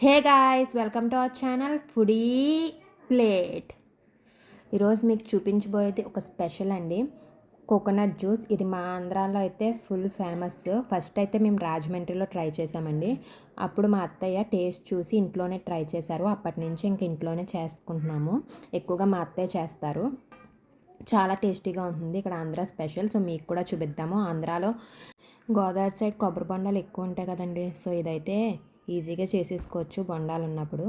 Hey guys, welcome to our channel foodie plate. ఈరోజు మీకు చూపించబోయేది ఒక స్పెషల్ అండి, కోకోనట్ జ్యూస్. ఇది మా ఆంధ్రాలో అయితే ఫుల్ ఫేమస్. ఫస్ట్ అయితే మేము రాజమండ్రిలో ట్రై చేసామండి. అప్పుడు మా అత్తయ్య టేస్ట్ చూసి ఇంట్లోనే ట్రై చేశారు. అప్పటి నుంచి ఇంక ఇంట్లోనే చేసుకుంటున్నాము. ఎక్కువగా మా అత్తయ్య చేస్తారు. చాలా టేస్టీగా ఉంటుంది. ఇక్కడ ఆంధ్ర స్పెషల్. సో మీకు కూడా చూపిద్దాము. ఆంధ్రాలో గోదావరి సైడ్ కొబ్బరి బొండాలు ఎక్కువ ఉంటాయి కదండి. సో ఇదైతే ఈజీగా చేసేసుకోవచ్చు బొండాలు ఉన్నప్పుడు.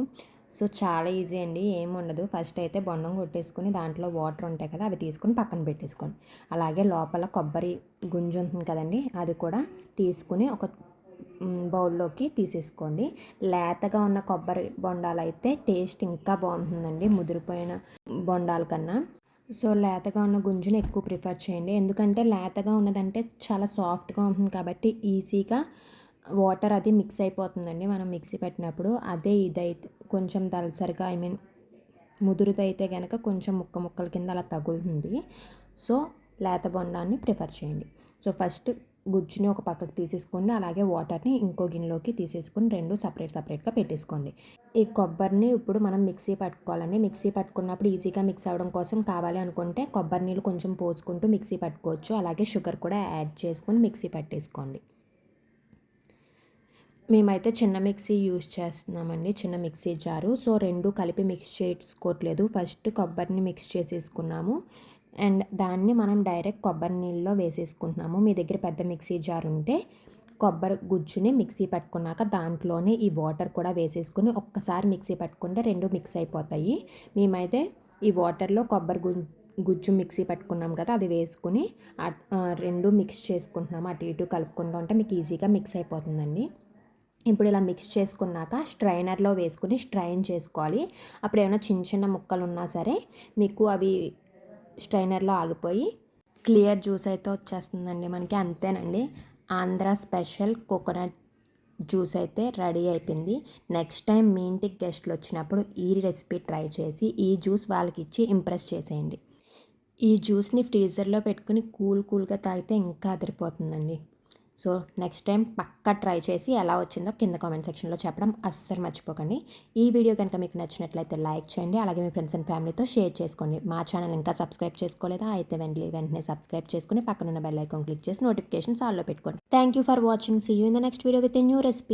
సో చాలా ఈజీ అండి, ఏమి ఉండదు. ఫస్ట్ అయితే బొండం కొట్టేసుకుని దాంట్లో వాటర్ ఉంటాయి కదా, అవి తీసుకుని పక్కన పెట్టేసుకోండి. అలాగే లోపల కొబ్బరి గుంజు ఉంటుంది కదండి, అది కూడా తీసుకుని ఒక బౌల్లోకి తీసేసుకోండి. లేతగా ఉన్న కొబ్బరి బొండాలు అయితే టేస్ట్ ఇంకా బాగుంటుందండి ముదిరిపోయిన బొండాల కన్నా. సో లేతగా ఉన్న గుంజుని ఎక్కువ ప్రిఫర్ చేయండి, ఎందుకంటే లేతగా ఉన్నదంటే చాలా సాఫ్ట్గా ఉంటుంది కాబట్టి ఈజీగా వాటర్ అది మిక్స్ అయిపోతుందండి మనం మిక్సీ పెట్టినప్పుడు. అదే ఇదైతే కొంచెం దలసరిగా ముదురుదైతే కనుక కొంచెం ముక్కల కింద అలా తగులుతుంది. సో లేత బొండాన్ని ప్రిఫర్ చేయండి. సో ఫస్ట్ గుజ్జుని ఒక పక్కకు తీసేసుకోండి, అలాగే వాటర్ని ఇంకో గిన్నెలోకి తీసేసుకొని రెండు సపరేట్గా పెట్టేసుకోండి. ఈ కొబ్బరిని ఇప్పుడు మనం మిక్సీ పట్టుకోవాలండి. మిక్సీ పట్టుకున్నప్పుడు ఈజీగా మిక్స్ అవ్వడం కోసం కావాలి అనుకుంటే కొబ్బరి నీళ్ళు కొంచెం పోసుకుంటూ మిక్సీ పట్టుకోవచ్చు. అలాగే షుగర్ కూడా యాడ్ చేసుకొని మిక్సీ పట్టేసుకోండి. మేమైతే చిన్న మిక్సీ యూజ్ చేస్తున్నామండి, చిన్న మిక్సీ జారు. సో రెండు కలిపి మిక్స్ చేసుకోవట్లేదు. ఫస్ట్ కొబ్బరిని మిక్స్ చేసేసుకున్నాము అండ్ దాన్ని మనం డైరెక్ట్ కొబ్బరి నీళ్ళలో వేసేసుకుంటున్నాము. మీ దగ్గర పెద్ద మిక్సీ జార్ ఉంటే కొబ్బరి గుజ్జుని మిక్సీ పట్టుకున్నాక దాంట్లోనే ఈ వాటర్ కూడా వేసేసుకుని ఒక్కసారి మిక్సీ పట్టుకుంటే రెండు మిక్స్ అయిపోతాయి. మేమైతే ఈ వాటర్లో కొబ్బరి గుజ్జు మిక్సీ పట్టుకున్నాం కదా, అది వేసుకుని రెండు మిక్స్ చేసుకుంటున్నాము. అటు ఇటు కలుపుకుంటూ ఉంటే మీకు ఈజీగా మిక్స్ అయిపోతుందండి. ఇప్పుడు ఇలా మిక్స్ చేసుకున్నాక స్ట్రైనర్లో వేసుకుని స్ట్రైన్ చేసుకోవాలి. అప్పుడు ఏమైనా చిన్న ముక్కలు ఉన్నా సరే మీకు అవి స్ట్రైనర్లో ఆగిపోయి క్లియర్ జ్యూస్ అయితే వచ్చేస్తుందండి మనకి. అంతేనండి, ఆంధ్ర స్పెషల్ కోకోనట్ జ్యూస్ అయితే రెడీ అయిపోయింది. నెక్స్ట్ టైం మీ ఇంటికి గెస్ట్లు వచ్చినప్పుడు ఈ రెసిపీ ట్రై చేసి ఈ జ్యూస్ వాళ్ళకి ఇచ్చి ఇంప్రెస్ చేసేయండి. ఈ జ్యూస్ని ఫ్రీజర్లో పెట్టుకుని కూల్గా తాగితే ఇంకా అదిరిపోతుందండి. సో నెక్స్ట్ టైం పక్కా ట్రై చేసి ఎలా వచ్చిందో కింద కామెంట్ సెక్షన్లో చెప్పడం అస్సలు మర్చిపోకండి. ఈ వీడియో కనుక మీకు నచ్చినట్లయితే లైక్ చేయండి, అలాగే మీ ఫ్రెండ్స్ అండ్ ఫ్యామిలీతో షేర్ చేసుకోండి. మా ఛానల్ ఇంకా సబ్స్క్రైబ్ చేసుకోలేదా అయితే వెంటనే సబ్స్క్రైబ్ చేసుకుని పక్కనున్న బెల్ ఐకాన్ క్లిక్ చేసి నోటిఫికేషన్స్ ఆల్లో పెట్టుకోండి. Thank you for watching. See you in the next video with a new recipe.